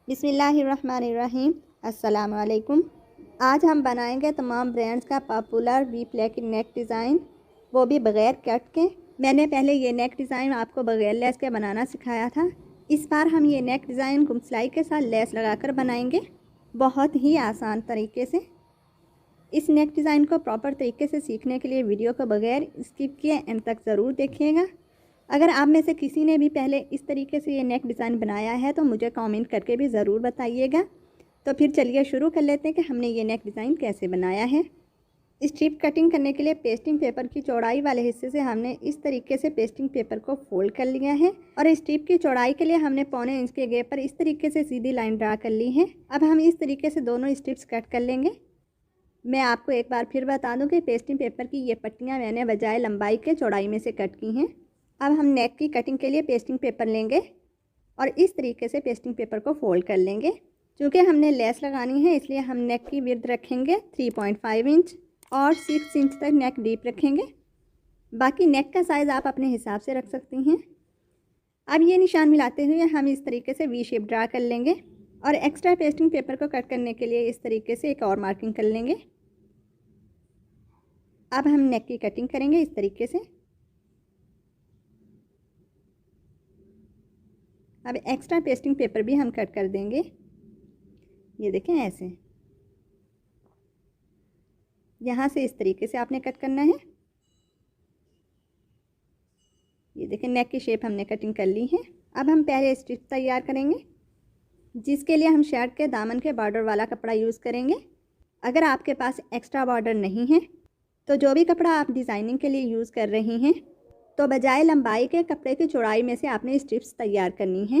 बिस्मिल्लाहिर्रहमानिर्रहीम। अस्सलाम वालेकुम। आज हम बनाएंगे तमाम ब्रांड्स का पॉपुलर वी प्लेकी नेक डिज़ाइन, वो भी बग़ैर कट के। मैंने पहले ये नेक डिज़ाइन आपको बग़ैर लेस के बनाना सिखाया था। इस बार हम ये नेक डिज़ाइन गुम सिलाई के साथ लेस लगाकर बनाएंगे, बहुत ही आसान तरीके से। इस नेक डिज़ाइन को प्रॉपर तरीके से सीखने के लिए वीडियो को बग़ैर स्किप किए एंड तक ज़रूर देखिएगा। अगर आप में से किसी ने भी पहले इस तरीके से ये नेक डिज़ाइन बनाया है तो मुझे कमेंट करके भी ज़रूर बताइएगा। तो फिर चलिए शुरू कर लेते हैं कि हमने ये नेक डिज़ाइन कैसे बनाया है। स्ट्रिप कटिंग करने के लिए पेस्टिंग पेपर की चौड़ाई वाले हिस्से से हमने इस तरीके से पेस्टिंग पेपर को फोल्ड कर लिया है और स्ट्रिप की चौड़ाई के लिए हमने 1.25 इंच के गैप पर इस तरीके से सीधी लाइन ड्रा कर ली है। अब हम इस तरीके से दोनों स्ट्रिप्स कट कर लेंगे। मैं आपको एक बार फिर बता दूं कि पेस्टिंग पेपर की ये पट्टियाँ मैंने बजाय लंबाई के चौड़ाई में से कट की हैं। अब हम नेक की कटिंग के लिए पेस्टिंग पेपर लेंगे और इस तरीके से पेस्टिंग पेपर को फोल्ड कर लेंगे। चूँकि हमने लेस लगानी है इसलिए हम नेक की विड्थ रखेंगे 3.5 इंच और 6 इंच तक नेक डीप रखेंगे। बाकी नेक का साइज़ आप अपने हिसाब से रख सकती हैं। अब ये निशान मिलाते हुए हम इस तरीके से वी शेप ड्रा कर लेंगे और एक्स्ट्रा पेस्टिंग पेपर को कट करने के लिए इस तरीके से एक और मार्किंग कर लेंगे। अब हम नेक की कटिंग करेंगे इस तरीके से। अब एक्स्ट्रा पेस्टिंग पेपर भी हम कट कर देंगे। ये देखें ऐसे, यहाँ से इस तरीके से आपने कट करना है। ये देखें नेक की शेप हमने कटिंग कर ली है। अब हम पहले स्ट्रिप तैयार करेंगे, जिसके लिए हम शर्ट के दामन के बॉर्डर वाला कपड़ा यूज़ करेंगे। अगर आपके पास एक्स्ट्रा बॉर्डर नहीं है तो जो भी कपड़ा आप डिज़ाइनिंग के लिए यूज़ कर रही हैं तो बजाय लंबाई के कपड़े की चौड़ाई में से आपने स्ट्रिप्स तैयार करनी है।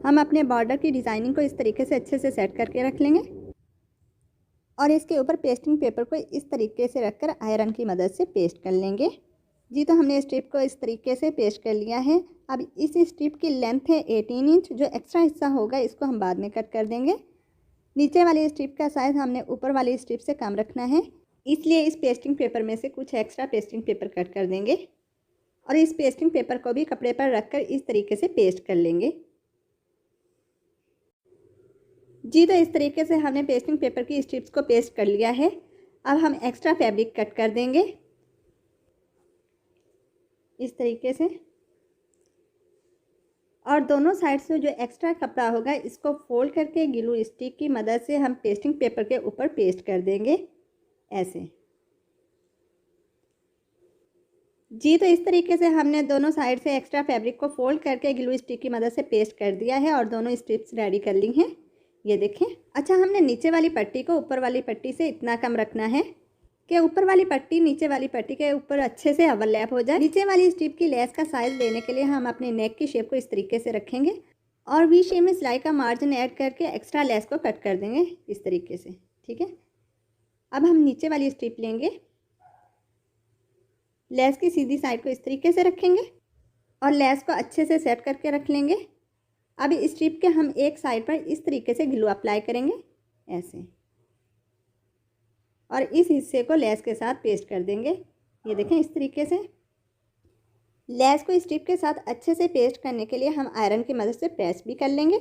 हम अपने बॉर्डर की डिज़ाइनिंग को इस तरीके से अच्छे से सेट करके रख लेंगे और इसके ऊपर पेस्टिंग पेपर को इस तरीके से रखकर आयरन की मदद से पेस्ट कर लेंगे। जी तो हमने स्ट्रिप को इस तरीके से पेस्ट कर लिया है। अब इस स्ट्रिप की लेंथ है 18 इंच। जो एक्स्ट्रा हिस्सा होगा इसको हम बाद में कट कर देंगे। नीचे वाली स्ट्रिप का साइज़ हमने ऊपर वाली स्ट्रिप से कम रखना है, इसलिए इस पेस्टिंग पेपर में से कुछ एक्स्ट्रा पेस्टिंग पेपर कट कर देंगे और इस पेस्टिंग पेपर को भी कपड़े पर रखकर इस तरीके से पेस्ट कर लेंगे। जी तो इस तरीके से हमने पेस्टिंग पेपर की स्ट्रिप्स को पेस्ट कर लिया है। अब हम एक्स्ट्रा फैब्रिक कट कर देंगे इस तरीके से और दोनों साइड से जो एक्स्ट्रा कपड़ा होगा इसको फोल्ड करके ग्लू स्टिक की मदद से हम पेस्टिंग पेपर के ऊपर पेस्ट कर देंगे ऐसे। जी तो इस तरीके से हमने दोनों साइड से एक्स्ट्रा फैब्रिक को फोल्ड करके ग्लू स्टिक की मदद से पेस्ट कर दिया है और दोनों स्ट्रिप्स रेडी कर ली हैं। ये देखें। अच्छा, हमने नीचे वाली पट्टी को ऊपर वाली पट्टी से इतना कम रखना है कि ऊपर वाली पट्टी नीचे वाली पट्टी के ऊपर अच्छे से ओवरलैप हो जाए। नीचे वाली स्ट्रिप की लेस का साइज़ लेने के लिए हम अपने नेक की शेप को इस तरीके से रखेंगे और वी शेप में सिलाई का मार्जिन ऐड करके एक्स्ट्रा लेस को कट कर देंगे इस तरीके से। ठीक है। अब हम नीचे वाली स्ट्रिप लेंगे, लेस की सीधी साइड को इस तरीके से रखेंगे और लेस को अच्छे से सेट करके रख लेंगे। अब इस स्ट्रिप के हम एक साइड पर इस तरीके से ग्लू अप्लाई करेंगे ऐसे और इस हिस्से को लेस के साथ पेस्ट कर देंगे। ये देखें इस तरीके से। लेस को स्ट्रिप के साथ अच्छे से पेस्ट करने के लिए हम आयरन की मदद से प्रेस भी कर लेंगे।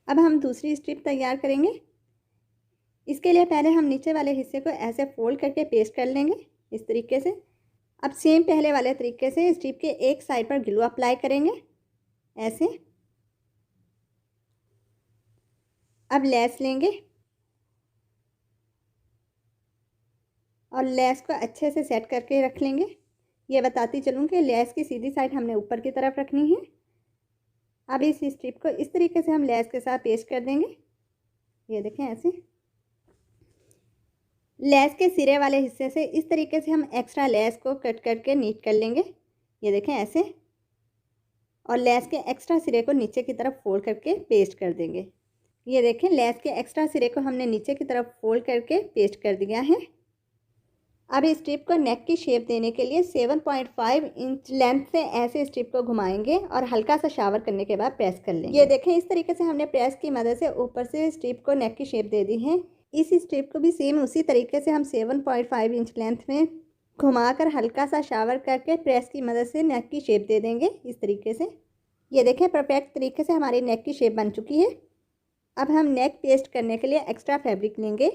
अब हम दूसरी स्ट्रिप तैयार करेंगे। इसके लिए पहले हम नीचे वाले हिस्से को ऐसे फोल्ड करके पेस्ट कर लेंगे इस तरीके से। अब सेम पहले वाले तरीके से स्ट्रिप के एक साइड पर ग्लू अप्लाई करेंगे ऐसे। अब लेस लेंगे और लेस को अच्छे से सेट करके रख लेंगे। ये बताती चलूँ कि लेस की सीधी साइड हमने ऊपर की तरफ रखनी है। अब इस स्ट्रिप को इस तरीके से हम लेस के साथ पेस्ट कर देंगे। ये देखें ऐसे। लेस के सिरे वाले हिस्से से इस तरीके से हम एक्स्ट्रा लेस को कट करके नीट कर लेंगे। ये देखें ऐसे और लेस के एक्स्ट्रा सिरे को नीचे की तरफ फोल्ड करके पेस्ट कर देंगे। ये देखें लेस के एक्स्ट्रा सिरे को हमने नीचे की तरफ फोल्ड करके पेस्ट कर दिया है। अब इस स्ट्रिप को नेक की शेप देने के लिए 7.5 इंच लेंथ से ऐसे स्ट्रिप को घुमाएंगे और हल्का सा शावर करने के बाद प्रेस कर लेंगे। ये देखें इस तरीके से हमने प्रेस की मदद से ऊपर से स्ट्रिप को नेक की शेप दे दी है। इस स्ट्रिप को भी सेम उसी तरीके से हम 7.5 इंच लेंथ में घुमाकर हल्का सा शावर करके प्रेस की मदद से नेक की शेप दे देंगे इस तरीके से। ये देखें परफेक्ट तरीके से हमारी नेक की शेप बन चुकी है। अब हम नेक पेस्ट करने के लिए एक्स्ट्रा फैब्रिक लेंगे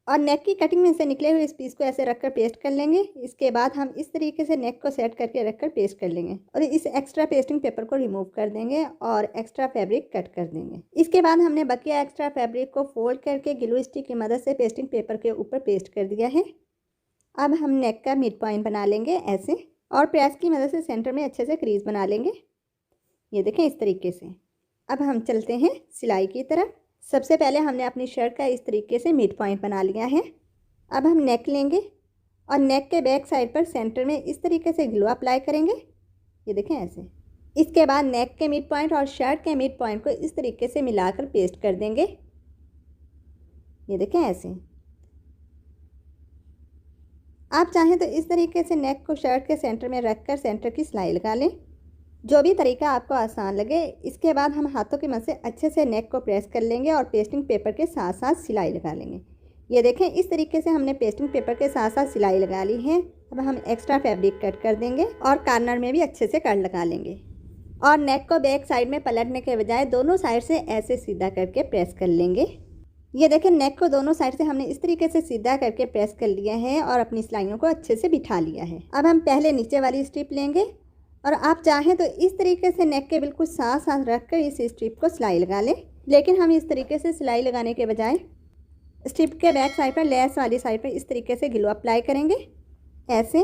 और नेक की कटिंग में से निकले हुए इस पीस को ऐसे रखकर पेस्ट कर लेंगे। इसके बाद हम इस तरीके से नेक को सेट करके रखकर पेस्ट कर लेंगे और इस एक्स्ट्रा पेस्टिंग पेपर को रिमूव कर देंगे और एक्स्ट्रा फैब्रिक कट कर देंगे। इसके बाद हमने बकिया एक्स्ट्रा फैब्रिक को फोल्ड करके ग्लू स्टिक की मदद से पेस्टिंग पेपर के ऊपर पेस्ट कर दिया है। अब हम नेक का मिड पॉइंट बना लेंगे ऐसे और प्रेस की मदद से सेंटर में अच्छे से क्रीज बना लेंगे। ये देखें इस तरीके से। अब हम चलते हैं सिलाई की तरफ। सबसे पहले हमने अपनी शर्ट का इस तरीके से मिड पॉइंट बना लिया है। अब हम नेक लेंगे और नेक के बैक साइड पर सेंटर में इस तरीके से ग्लू अप्लाई करेंगे। ये देखें ऐसे। इसके बाद नेक के मिड पॉइंट और शर्ट के मिड पॉइंट को इस तरीके से मिलाकर पेस्ट कर देंगे। ये देखें ऐसे। आप चाहें तो इस तरीके से नेक को शर्ट के सेंटर में रखकर सेंटर की सिलाई लगा लें, जो भी तरीका आपको आसान लगे। इसके बाद हम हाथों की मदद से अच्छे से नेक को प्रेस कर लेंगे और पेस्टिंग पेपर के साथ साथ सिलाई लगा लेंगे। ये देखें इस तरीके से हमने पेस्टिंग पेपर के साथ साथ सिलाई लगा ली है। अब हम एक्स्ट्रा फैब्रिक कट कर देंगे और कॉर्नर में भी अच्छे से कट लगा लेंगे और नेक को बैक साइड में पलटने के बजाय दोनों साइड से ऐसे सीधा करके प्रेस कर लेंगे। ये देखें नेक को दोनों साइड से हमने इस तरीके से सीधा करके प्रेस कर लिया है और अपनी सिलाइयों को अच्छे से बिठा लिया है। अब हम पहले नीचे वाली स्ट्रिप लेंगे और आप चाहें तो इस तरीके से नेक के बिल्कुल साथ साथ रखकर इस स्ट्रिप को सिलाई लगा लें, लेकिन हम इस तरीके से सिलाई लगाने के बजाय स्ट्रिप के बैक साइड पर लेस वाली साइड पर इस तरीके से ग्लू अप्लाई करेंगे ऐसे।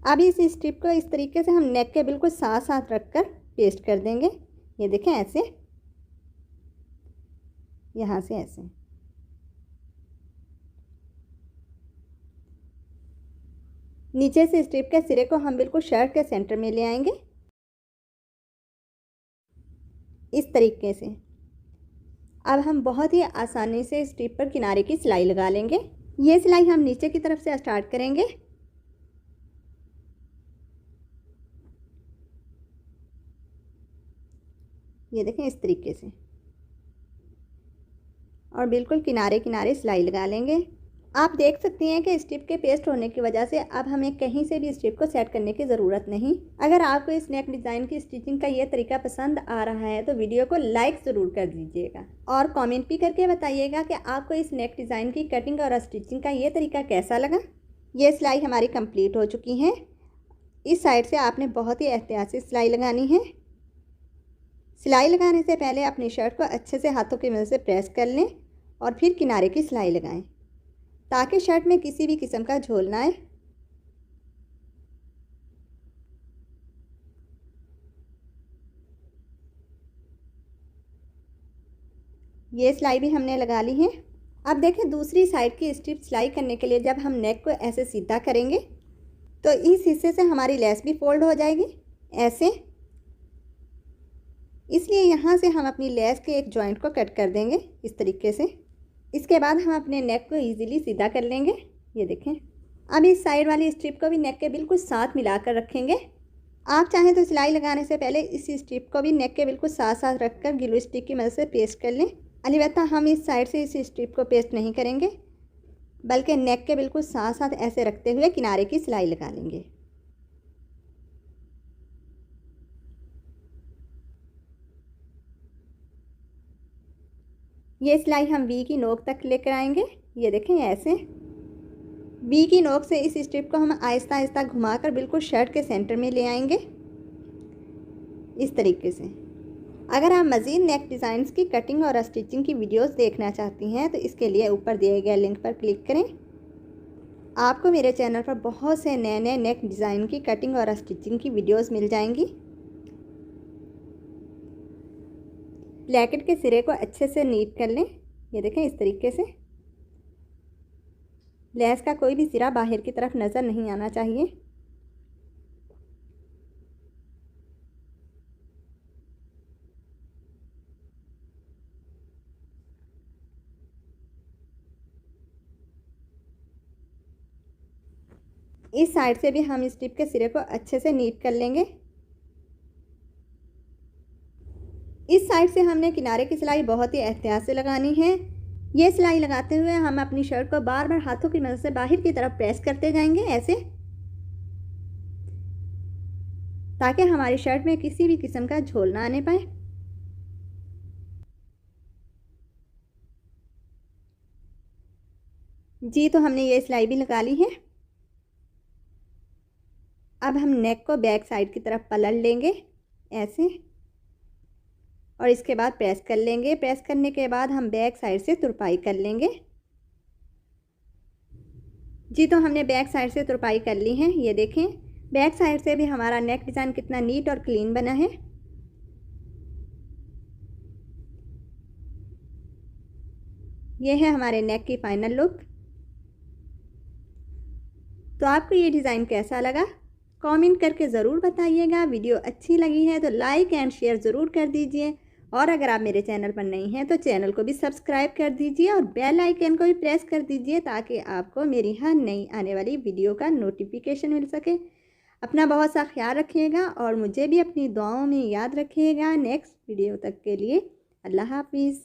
अब इस स्ट्रिप को इस तरीके से हम नेक के बिल्कुल साथ साथ रखकर पेस्ट कर देंगे। ये देखें ऐसे, यहाँ से ऐसे। नीचे से स्ट्रिप के सिरे को हम बिल्कुल शर्ट के सेंटर में ले आएंगे इस तरीके से। अब हम बहुत ही आसानी से स्ट्रिप पर किनारे की सिलाई लगा लेंगे। ये सिलाई हम नीचे की तरफ से स्टार्ट करेंगे। ये देखें इस तरीके से और बिल्कुल किनारे किनारे सिलाई लगा लेंगे। आप देख सकते हैं कि स्ट्रिप के पेस्ट होने की वजह से अब हमें कहीं से भी स्ट्रिप को सेट करने की ज़रूरत नहीं। अगर आपको इस नेक डिज़ाइन की स्टिचिंग का ये तरीका पसंद आ रहा है तो वीडियो को लाइक ज़रूर कर दीजिएगा और कमेंट भी करके बताइएगा कि आपको इस नेक डिज़ाइन की कटिंग और स्टिचिंग का ये तरीका कैसा लगा। ये सिलाई हमारी कंप्लीट हो चुकी है। इस साइड से आपने बहुत ही एहतियात से सिलाई लगानी है। सिलाई लगाने से पहले अपनी शर्ट को अच्छे से हाथों की मदद से प्रेस कर लें और फिर किनारे की सिलाई लगाएं ताकि शर्ट में किसी भी किस्म का झोल ना आए। ये सिलाई भी हमने लगा ली है। अब देखें दूसरी साइड की स्ट्रिप सिलाई करने के लिए जब हम नेक को ऐसे सीधा करेंगे तो इस हिस्से से हमारी लेस भी फोल्ड हो जाएगी ऐसे। इसलिए यहाँ से हम अपनी लेस के एक जॉइंट को कट कर देंगे इस तरीके से। इसके बाद हम अपने नेक को इजीली सीधा कर लेंगे। ये देखें। अब इस साइड वाली स्ट्रिप को भी नेक के बिल्कुल साथ मिलाकर रखेंगे। आप चाहें तो सिलाई लगाने से पहले इस स्ट्रिप को भी नेक के बिल्कुल साथ साथ रखकर ग्लू स्टिक की मदद से पेस्ट कर लें। अलबत्ता हम इस साइड से इस स्ट्रिप को पेस्ट नहीं करेंगे बल्कि नेक के बिल्कुल साथ साथ ऐसे रखते हुए किनारे की सिलाई लगा लेंगे। ये सिलाई हम वी की नोक तक लेकर आएंगे। ये देखें ऐसे। वी की नोक से इस स्ट्रिप को हम आहिस्ता आहिस्ता घुमाकर बिल्कुल शर्ट के सेंटर में ले आएंगे इस तरीके से। अगर आप मज़ीद नेक डिज़ाइंस की कटिंग और स्टिचिंग की वीडियोस देखना चाहती हैं तो इसके लिए ऊपर दिए गए लिंक पर क्लिक करें। आपको मेरे चैनल पर बहुत से नए नए नेक डिज़ाइन की कटिंग और स्टिचिंग की वीडियोस मिल जाएंगी। ब्लैकेट के सिरे को अच्छे से नीट कर लें। ये देखें इस तरीके से। लेस का कोई भी सिरा बाहर की तरफ नज़र नहीं आना चाहिए। इस साइड से भी हम इस टिप के सिरे को अच्छे से नीट कर लेंगे। इस साइड से हमने किनारे की सिलाई बहुत ही एहतियात से लगानी है। ये सिलाई लगाते हुए हम अपनी शर्ट को बार बार हाथों की मदद से बाहर की तरफ प्रेस करते जाएंगे ऐसे, ताकि हमारी शर्ट में किसी भी किस्म का झोल ना आने पाए। जी तो हमने ये सिलाई भी लगा ली है। अब हम नेक को बैक साइड की तरफ पलट लेंगे ऐसे, और इसके बाद प्रेस कर लेंगे। प्रेस करने के बाद हम बैक साइड से तुरपाई कर लेंगे। जी तो हमने बैक साइड से तुरपाई कर ली है। ये देखें, बैक साइड से भी हमारा नेक डिज़ाइन कितना नीट और क्लीन बना है। ये है हमारे नेक की फाइनल लुक। तो आपको ये डिज़ाइन कैसा लगा कमेंट करके ज़रूर बताइएगा। वीडियो अच्छी लगी है तो लाइक एंड शेयर ज़रूर कर दीजिए, और अगर आप मेरे चैनल पर नई हैं तो चैनल को भी सब्सक्राइब कर दीजिए और बेल आइकन को भी प्रेस कर दीजिए ताकि आपको मेरी हर नई आने वाली वीडियो का नोटिफिकेशन मिल सके। अपना बहुत सा ख्याल रखिएगा और मुझे भी अपनी दुआओं में याद रखिएगा। नेक्स्ट वीडियो तक के लिए अल्लाह हाफिज़।